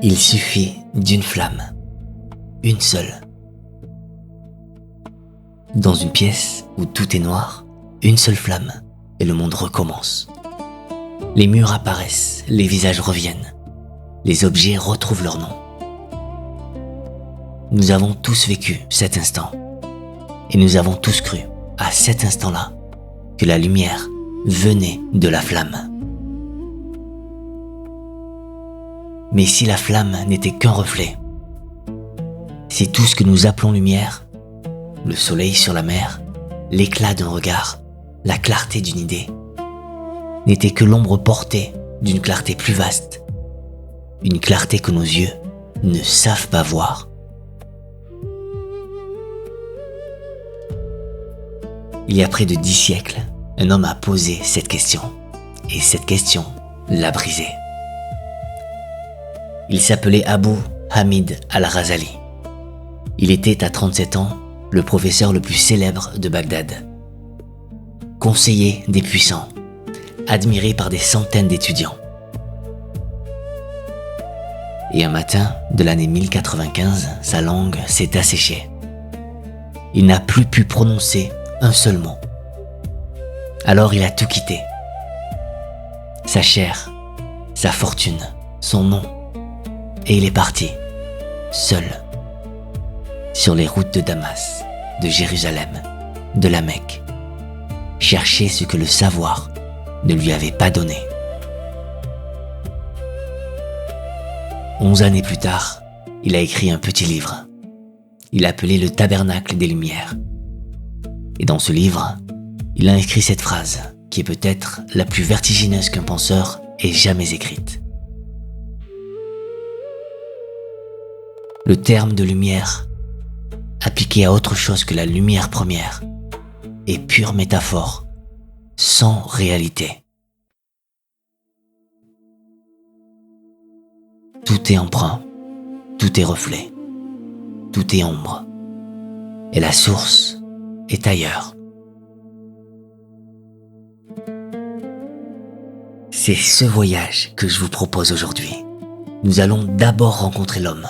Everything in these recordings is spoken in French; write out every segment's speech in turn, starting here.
Il suffit d'une flamme, une seule. Dans une pièce où tout est noir, une seule flamme et le monde recommence. Les murs apparaissent, les visages reviennent, les objets retrouvent leur nom. Nous avons tous vécu cet instant et nous avons tous cru, à cet instant-là, que la lumière venait de la flamme. Mais si la flamme n'était qu'un reflet, si tout ce que nous appelons lumière, le soleil sur la mer, l'éclat d'un regard, la clarté d'une idée, n'était que l'ombre portée d'une clarté plus vaste, une clarté que nos yeux ne savent pas voir. Il y a près de 10 siècles, un homme a posé cette question, et cette question l'a brisée. Il s'appelait Abu Hamid al-Ghazali. Il était à 37 ans le professeur le plus célèbre de Bagdad. Conseiller des puissants, admiré par des centaines d'étudiants. Et un matin de l'année 1095, sa langue s'est asséchée. Il n'a plus pu prononcer un seul mot. Alors il a tout quitté. Sa chair, sa fortune, son nom. Et il est parti, seul, sur les routes de Damas, de Jérusalem, de la Mecque, chercher ce que le savoir ne lui avait pas donné. 11 années plus tard, il a écrit un petit livre. Il l'a appelé le Tabernacle des Lumières. Et dans ce livre, il a inscrit cette phrase, qui est peut-être la plus vertigineuse qu'un penseur ait jamais écrite. Le terme de lumière, appliqué à autre chose que la lumière première, est pure métaphore, sans réalité. Tout est emprunt, tout est reflet, tout est ombre, et la source est ailleurs. C'est ce voyage que je vous propose aujourd'hui. Nous allons d'abord rencontrer l'homme,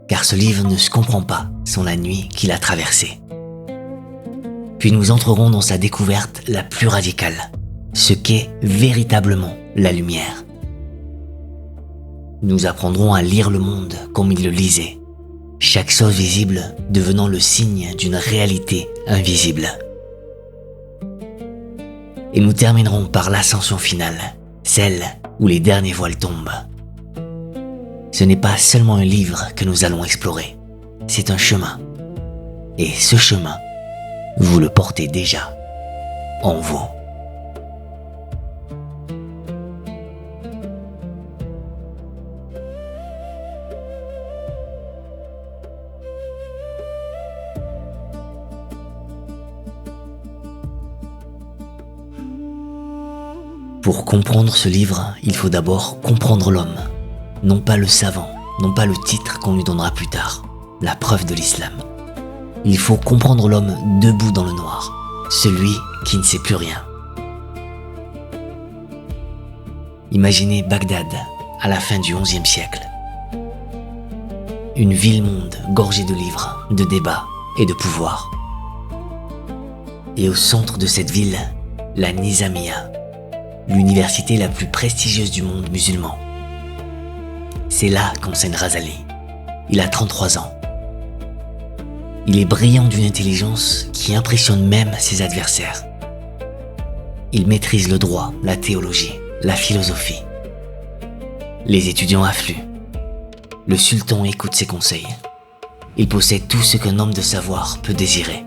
car ce livre ne se comprend pas sans la nuit qu'il a traversée. Puis nous entrerons dans sa découverte la plus radicale, ce qu'est véritablement la lumière. Nous apprendrons à lire le monde comme il le lisait, chaque chose visible devenant le signe d'une réalité invisible. Et nous terminerons par l'ascension finale, celle où les derniers voiles tombent. Ce n'est pas seulement un livre que nous allons explorer, c'est un chemin. Et ce chemin, vous le portez déjà en vous. Pour comprendre ce livre, il faut d'abord comprendre l'homme. Non pas le savant, non pas le titre qu'on lui donnera plus tard, la preuve de l'islam. Il faut comprendre l'homme debout dans le noir, celui qui ne sait plus rien. Imaginez Bagdad à la fin du XIe siècle. Une ville-monde gorgée de livres, de débats et de pouvoir. Et au centre de cette ville, la Nizamiya, l'université la plus prestigieuse du monde musulman. C'est là qu'enseigne Ghazali. Il a 33 ans. Il est brillant d'une intelligence qui impressionne même ses adversaires. Il maîtrise le droit, la théologie, la philosophie. Les étudiants affluent. Le sultan écoute ses conseils. Il possède tout ce qu'un homme de savoir peut désirer.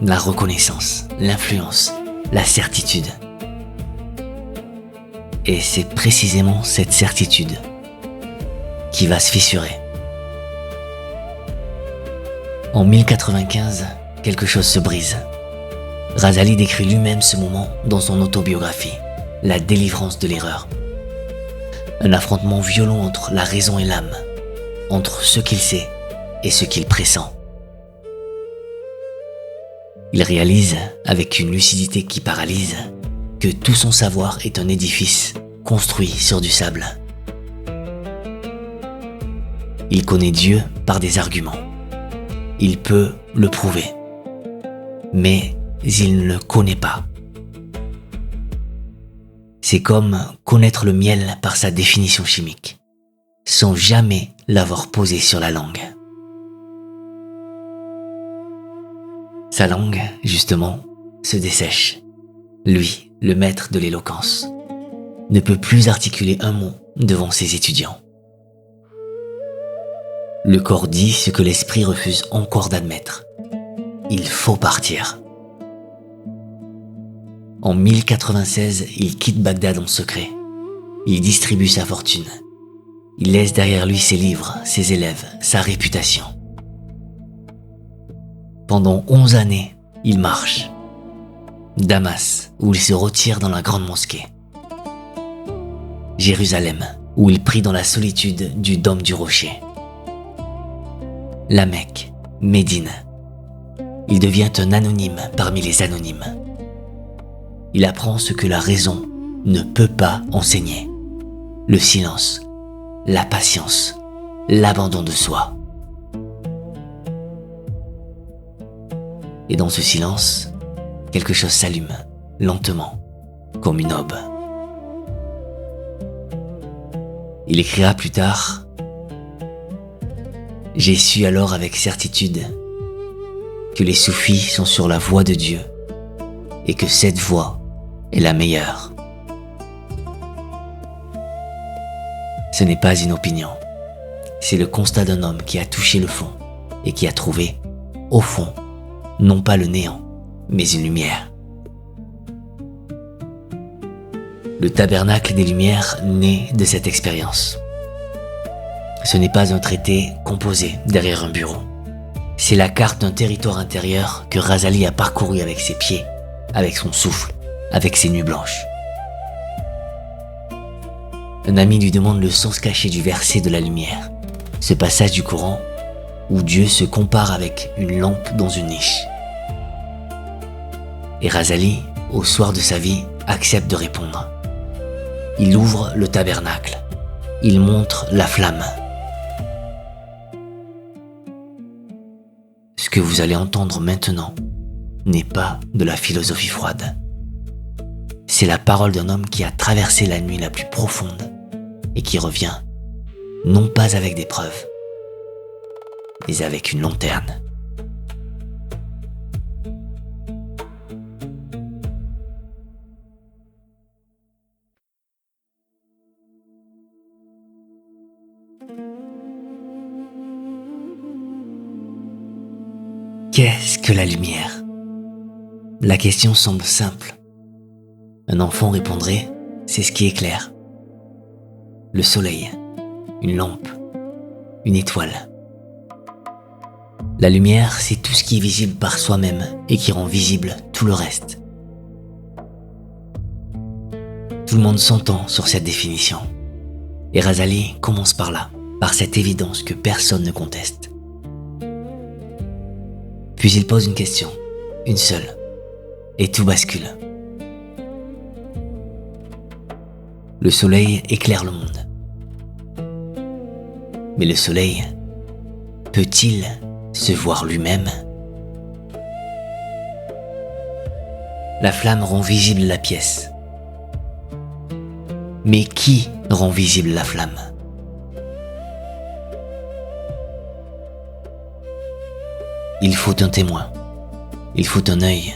La reconnaissance, l'influence, la certitude. Et c'est précisément cette certitude qui va se fissurer. En 1095, quelque chose se brise. Ghazali décrit lui-même ce moment dans son autobiographie, La délivrance de l'erreur. Un affrontement violent entre la raison et l'âme, entre ce qu'il sait et ce qu'il pressent. Il réalise, avec une lucidité qui paralyse, que tout son savoir est un édifice construit sur du sable. Il connaît Dieu par des arguments. Il peut le prouver. Mais il ne le connaît pas. C'est comme connaître le miel par sa définition chimique, sans jamais l'avoir posé sur la langue. Sa langue, justement, se dessèche. Lui, le maître de l'éloquence, ne peut plus articuler un mot devant ses étudiants. Le corps dit ce que l'esprit refuse encore d'admettre. Il faut partir. En 1096, il quitte Bagdad en secret. Il distribue sa fortune. Il laisse derrière lui ses livres, ses élèves, sa réputation. Pendant 11 années, il marche. Damas, où il se retire dans la grande mosquée. Jérusalem, où il prie dans la solitude du dôme du rocher. La Mecque, Médine. Il devient un anonyme parmi les anonymes. Il apprend ce que la raison ne peut pas enseigner. Le silence, la patience, l'abandon de soi. Et dans ce silence, quelque chose s'allume, lentement, comme une aube. Il écrira plus tard « J'ai su alors avec certitude que les soufis sont sur la voie de Dieu et que cette voie est la meilleure. » Ce n'est pas une opinion, c'est le constat d'un homme qui a touché le fond et qui a trouvé, au fond, non pas le néant, mais une lumière. Le tabernacle des Lumières naît de cette expérience. Ce n'est pas un traité composé derrière un bureau. C'est la carte d'un territoire intérieur que Razali a parcouru avec ses pieds, avec son souffle, avec ses nuits blanches. Un ami lui demande le sens caché du verset de la lumière, ce passage du Coran où Dieu se compare avec une lampe dans une niche. Et Razali, au soir de sa vie, accepte de répondre. Il ouvre le tabernacle. Il montre la flamme. Ce que vous allez entendre maintenant n'est pas de la philosophie froide. C'est la parole d'un homme qui a traversé la nuit la plus profonde et qui revient, non pas avec des preuves, mais avec une lanterne. Qu'est-ce que la lumière ? La question semble simple. Un enfant répondrait, c'est ce qui éclaire. Le soleil, une lampe, une étoile. La lumière, c'est tout ce qui est visible par soi-même et qui rend visible tout le reste. Tout le monde s'entend sur cette définition. Et Razali commence par là, par cette évidence que personne ne conteste. Puis il pose une question, une seule, et tout bascule. Le soleil éclaire le monde. Mais le soleil peut-il se voir lui-même ? La flamme rend visible la pièce. Mais qui rend visible la flamme ? Il faut un témoin, il faut un œil.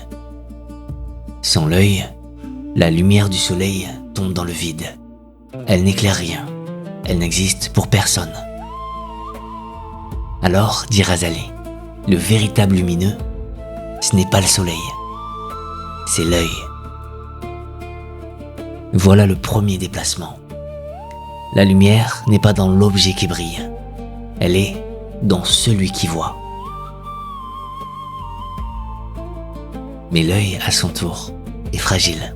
Sans l'œil, la lumière du soleil tombe dans le vide. Elle n'éclaire rien, elle n'existe pour personne. Alors, dit Razali, le véritable lumineux, ce n'est pas le soleil, c'est l'œil. Voilà le premier déplacement. La lumière n'est pas dans l'objet qui brille, elle est dans celui qui voit. Mais l'œil, à son tour, est fragile.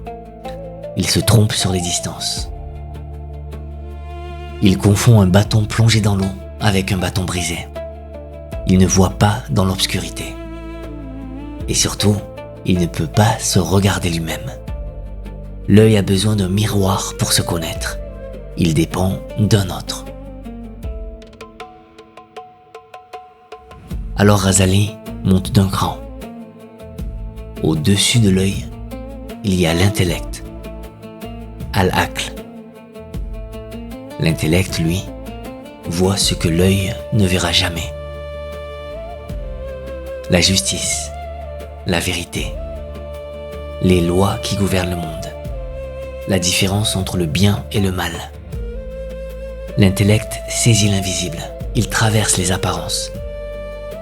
Il se trompe sur les distances. Il confond un bâton plongé dans l'eau avec un bâton brisé. Il ne voit pas dans l'obscurité. Et surtout, il ne peut pas se regarder lui-même. L'œil a besoin d'un miroir pour se connaître. Il dépend d'un autre. Alors Razali monte d'un cran. Au-dessus de l'œil, il y a l'intellect, Al-Aql. L'intellect, lui, voit ce que l'œil ne verra jamais. La justice, la vérité, les lois qui gouvernent le monde, la différence entre le bien et le mal. L'intellect saisit l'invisible, il traverse les apparences.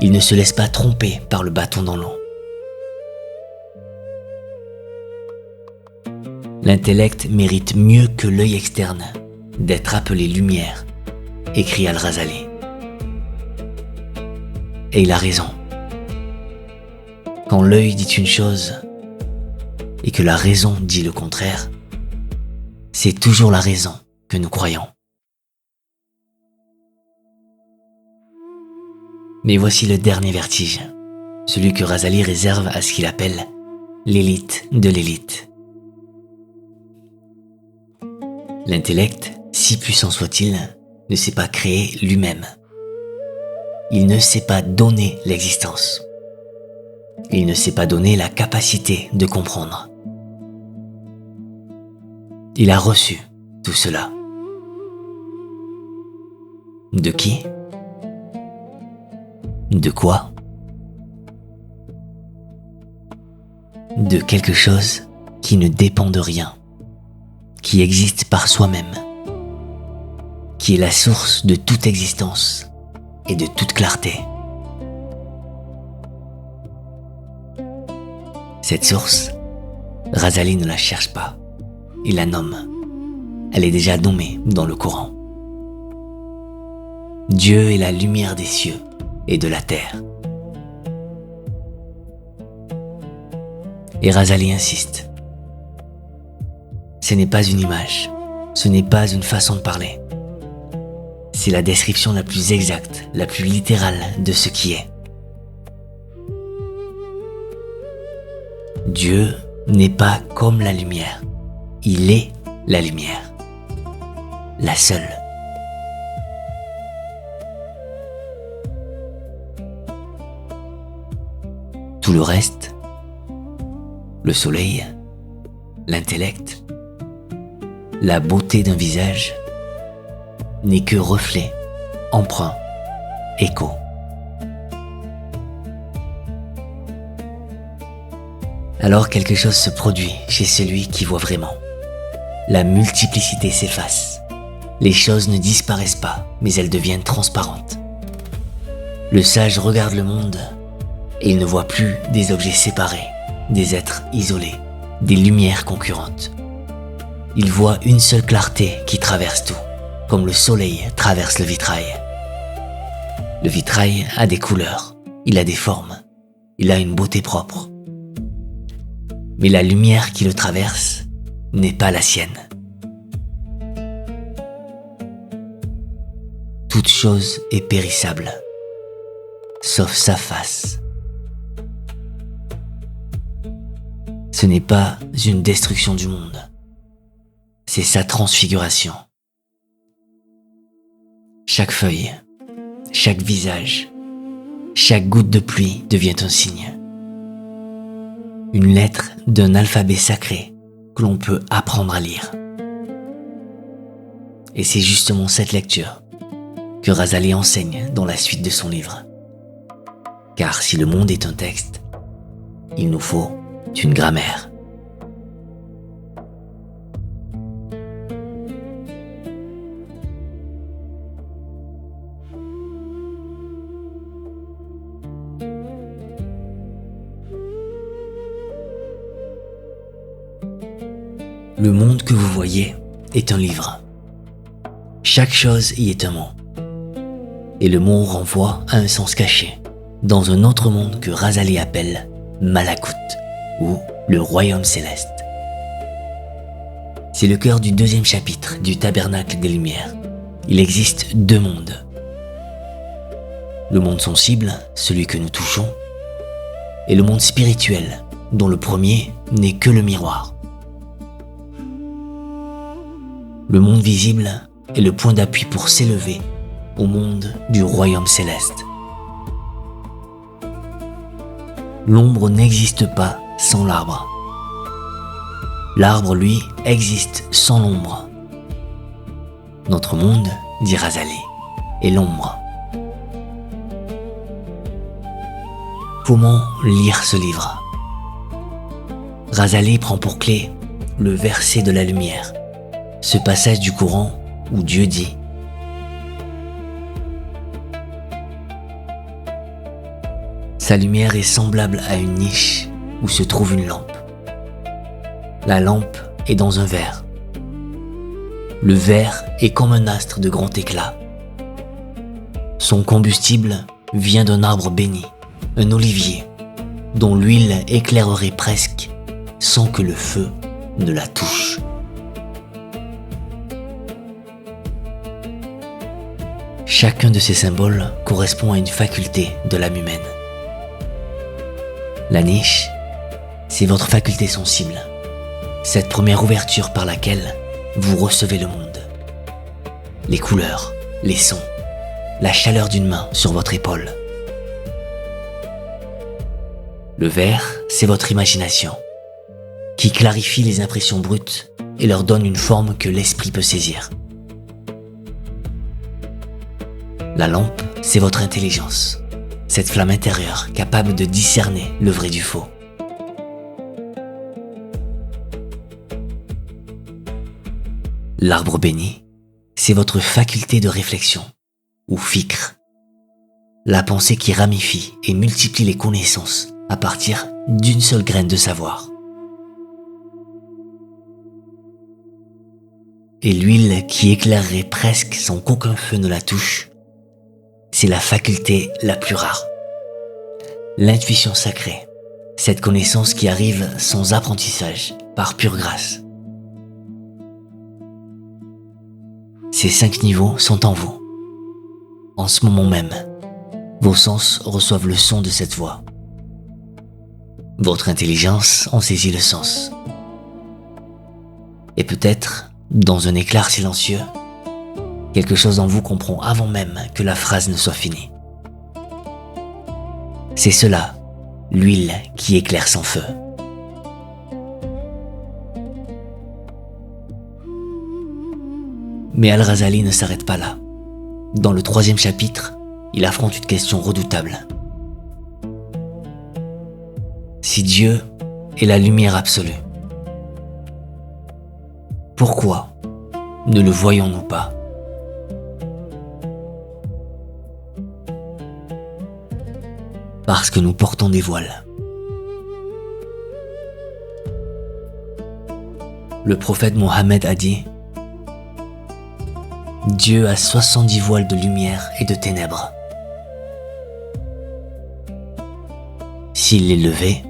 Il ne se laisse pas tromper par le bâton dans l'eau. L'intellect mérite mieux que l'œil externe d'être appelé lumière, écrit Al-Razali. Et il a raison. Quand l'œil dit une chose et que la raison dit le contraire, c'est toujours la raison que nous croyons. Mais voici le dernier vertige, celui que Razali réserve à ce qu'il appelle l'élite de l'élite. L'intellect, si puissant soit-il, ne sait pas créer lui-même. Il ne sait pas donner l'existence. Il ne sait pas donner la capacité de comprendre. Il a reçu tout cela. De qui ? De quoi ? De quelque chose qui ne dépend de rien, qui existe par soi-même, qui est la source de toute existence et de toute clarté. Cette source, Razali ne la cherche pas, il la nomme. Elle est déjà nommée dans le Coran. Dieu est la lumière des cieux et de la terre. Et Razali insiste. Ce n'est pas une image, ce n'est pas une façon de parler. C'est la description la plus exacte, la plus littérale de ce qui est. Dieu n'est pas comme la lumière, il est la lumière, la seule. Tout le reste, le soleil, l'intellect, la beauté d'un visage, n'est que reflet, emprunt, écho. Alors quelque chose se produit chez celui qui voit vraiment. La multiplicité s'efface. Les choses ne disparaissent pas, mais elles deviennent transparentes. Le sage regarde le monde et il ne voit plus des objets séparés, des êtres isolés, des lumières concurrentes. Il voit une seule clarté qui traverse tout, comme le soleil traverse le vitrail. Le vitrail a des couleurs, il a des formes, il a une beauté propre. Mais la lumière qui le traverse n'est pas la sienne. Toute chose est périssable, sauf sa face. Ce n'est pas une destruction du monde, c'est sa transfiguration. Chaque feuille, chaque visage, chaque goutte de pluie devient un signe. Une lettre d'un alphabet sacré que l'on peut apprendre à lire. Et c'est justement cette lecture que Razali enseigne dans la suite de son livre. Car si le monde est un texte, il nous faut une grammaire. Le monde que vous voyez est un livre. Chaque chose y est un mot. Et le mot renvoie à un sens caché, dans un autre monde que Razali appelle Malakut, ou le royaume céleste. C'est le cœur du 2e chapitre du Tabernacle des Lumières. Il existe 2 mondes. Le monde sensible, celui que nous touchons, et le monde spirituel, dont le premier n'est que le miroir. Le monde visible est le point d'appui pour s'élever au monde du royaume céleste. L'ombre n'existe pas sans l'arbre. L'arbre, lui, existe sans l'ombre. Notre monde, dit Razali, est l'ombre. Comment lire ce livre? Razali prend pour clé le verset de la lumière, ce passage du Coran où Dieu dit: sa lumière est semblable à une niche où se trouve une lampe. La lampe est dans un verre. Le verre est comme un astre de grand éclat. Son combustible vient d'un arbre béni, un olivier, dont l'huile éclairerait presque sans que le feu ne la touche. Chacun de ces symboles correspond à une faculté de l'âme humaine. La niche, c'est votre faculté sensible, cette première ouverture par laquelle vous recevez le monde. Les couleurs, les sons, la chaleur d'une main sur votre épaule. Le verre, c'est votre imagination, qui clarifie les impressions brutes et leur donne une forme que l'esprit peut saisir. La lampe, c'est votre intelligence, cette flamme intérieure capable de discerner le vrai du faux. L'arbre béni, c'est votre faculté de réflexion, ou fikr, la pensée qui ramifie et multiplie les connaissances à partir d'une seule graine de savoir. Et l'huile qui éclairerait presque sans qu'aucun feu ne la touche, c'est la faculté la plus rare. L'intuition sacrée, cette connaissance qui arrive sans apprentissage, par pure grâce. Ces 5 niveaux sont en vous. En ce moment même, vos sens reçoivent le son de cette voix. Votre intelligence en saisit le sens. Et peut-être, dans un éclair silencieux, quelque chose en vous comprend avant même que la phrase ne soit finie. C'est cela, l'huile qui éclaire sans feu. Mais Al-Razali ne s'arrête pas là. Dans le 3e chapitre, il affronte une question redoutable. Si Dieu est la lumière absolue, pourquoi ne le voyons-nous pas? Parce que nous portons des voiles. Le prophète Mohammed a dit: Dieu a 70 voiles de lumière et de ténèbres. S'il les levait,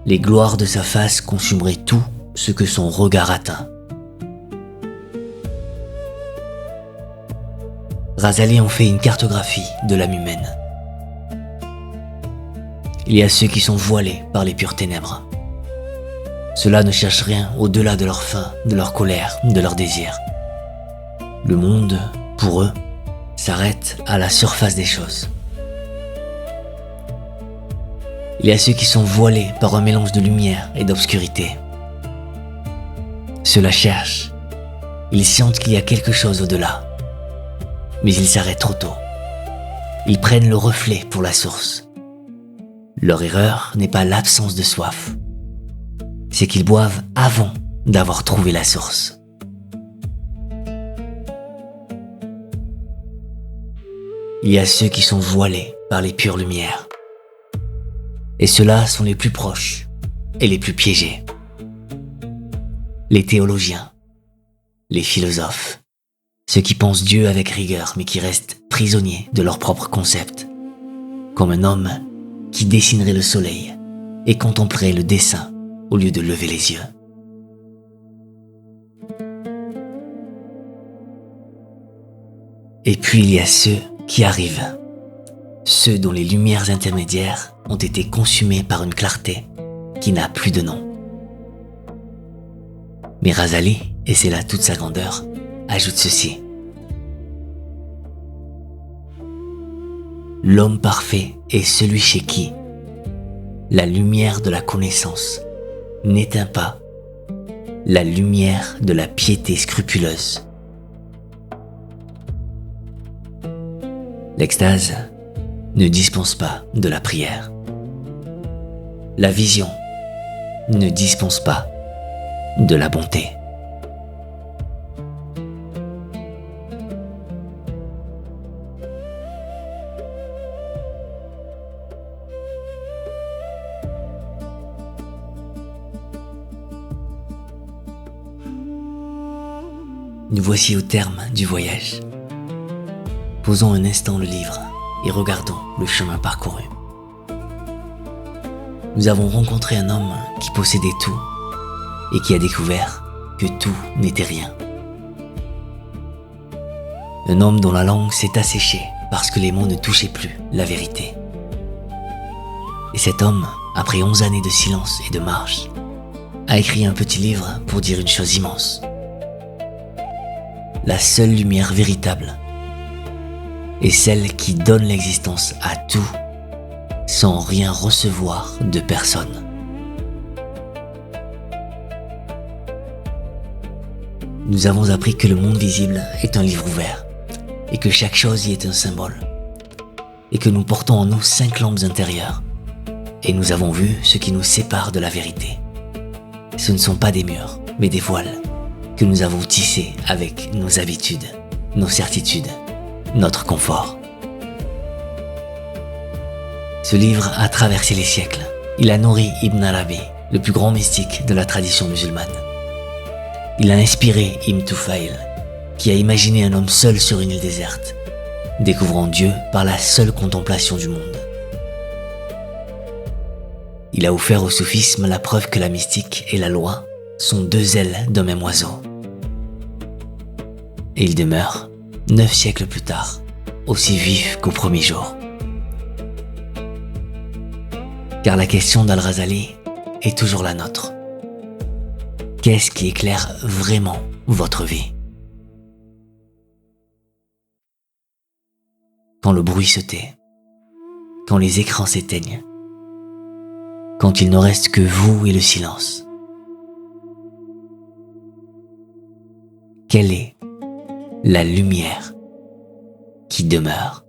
les gloires de sa face consumeraient tout ce que son regard atteint. Razali en fait une cartographie de l'âme humaine. Il y a ceux qui sont voilés par les pures ténèbres. Ceux-là ne cherchent rien au-delà de leur faim, de leur colère, de leurs désirs. Le monde, pour eux, s'arrête à la surface des choses. Il y a ceux qui sont voilés par un mélange de lumière et d'obscurité. Ceux-là cherchent. Ils sentent qu'il y a quelque chose au-delà. Mais ils s'arrêtent trop tôt. Ils prennent le reflet pour la source. Leur erreur n'est pas l'absence de soif. C'est qu'ils boivent avant d'avoir trouvé la source. Il y a ceux qui sont voilés par les pures lumières. Et ceux-là sont les plus proches et les plus piégés. Les théologiens, les philosophes, ceux qui pensent Dieu avec rigueur mais qui restent prisonniers de leur propre concept, comme un homme qui dessinerait le soleil et contemplerait le dessin au lieu de lever les yeux. Et puis il y a ceux qui arrivent, ceux dont les lumières intermédiaires ont été consumées par une clarté qui n'a plus de nom. Mais Razali, et c'est là toute sa grandeur, ajoute ceci. L'homme parfait est celui chez qui la lumière de la connaissance n'éteint pas la lumière de la piété scrupuleuse. L'extase ne dispense pas de la prière. La vision ne dispense pas de la bonté. Nous voici au terme du voyage. Posons un instant le livre et regardons le chemin parcouru. Nous avons rencontré un homme qui possédait tout et qui a découvert que tout n'était rien. Un homme dont la langue s'est asséchée parce que les mots ne touchaient plus la vérité. Et cet homme, après 11 années de silence et de marche, a écrit un petit livre pour dire une chose immense. La seule lumière véritable est celle qui donne l'existence à tout sans rien recevoir de personne. Nous avons appris que le monde visible est un livre ouvert et que chaque chose y est un symbole et que nous portons en nous 5 lampes intérieures et nous avons vu ce qui nous sépare de la vérité. Ce ne sont pas des murs, mais des voiles que nous avons tissés avec nos habitudes, nos certitudes, notre confort. Ce livre a traversé les siècles. Il a nourri Ibn Arabi, le plus grand mystique de la tradition musulmane. Il a inspiré Ibn Tufayl, qui a imaginé un homme seul sur une île déserte, découvrant Dieu par la seule contemplation du monde. Il a offert au soufisme la preuve que la mystique et la loi sont 2 ailes d'un même oiseau. Et il demeure, 9 siècles plus tard, aussi vif qu'au premier jour. Car la question d'Al-Razali est toujours la nôtre. Qu'est-ce qui éclaire vraiment votre vie? Quand le bruit se tait, quand les écrans s'éteignent, quand il ne reste que vous et le silence, quelle est la lumière qui demeure?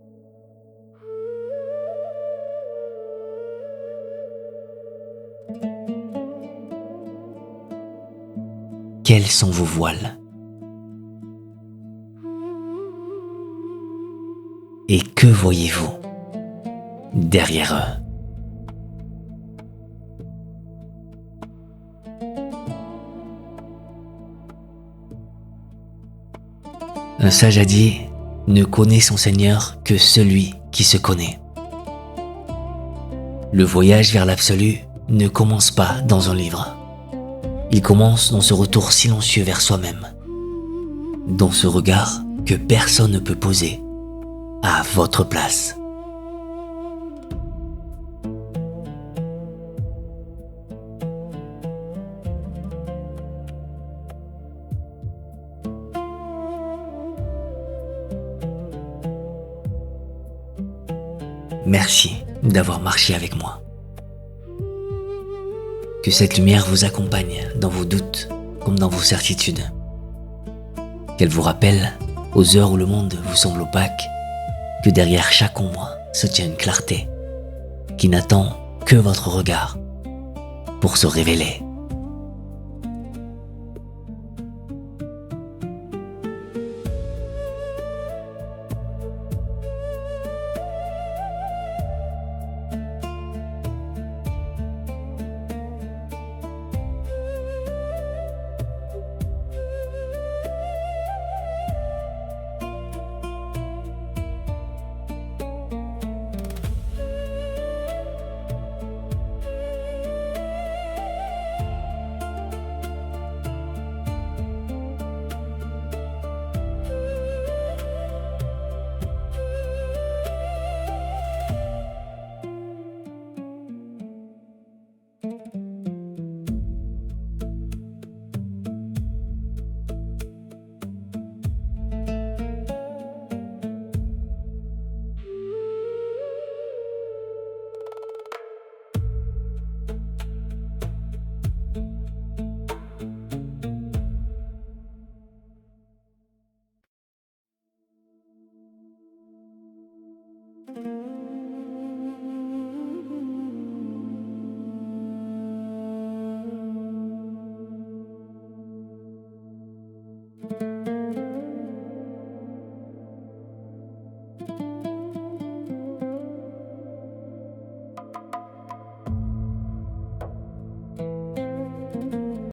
Quels sont vos voiles? Et que voyez-vous derrière eux? Un sage a dit « Ne connaît son Seigneur que celui qui se connaît ». Le voyage vers l'absolu ne commence pas dans un livre. Il commence dans ce retour silencieux vers soi-même, dans ce regard que personne ne peut poser à votre place. Merci d'avoir marché avec moi. Que cette lumière vous accompagne dans vos doutes comme dans vos certitudes. Qu'elle vous rappelle, aux heures où le monde vous semble opaque, que derrière chaque ombre se tient une clarté qui n'attend que votre regard pour se révéler.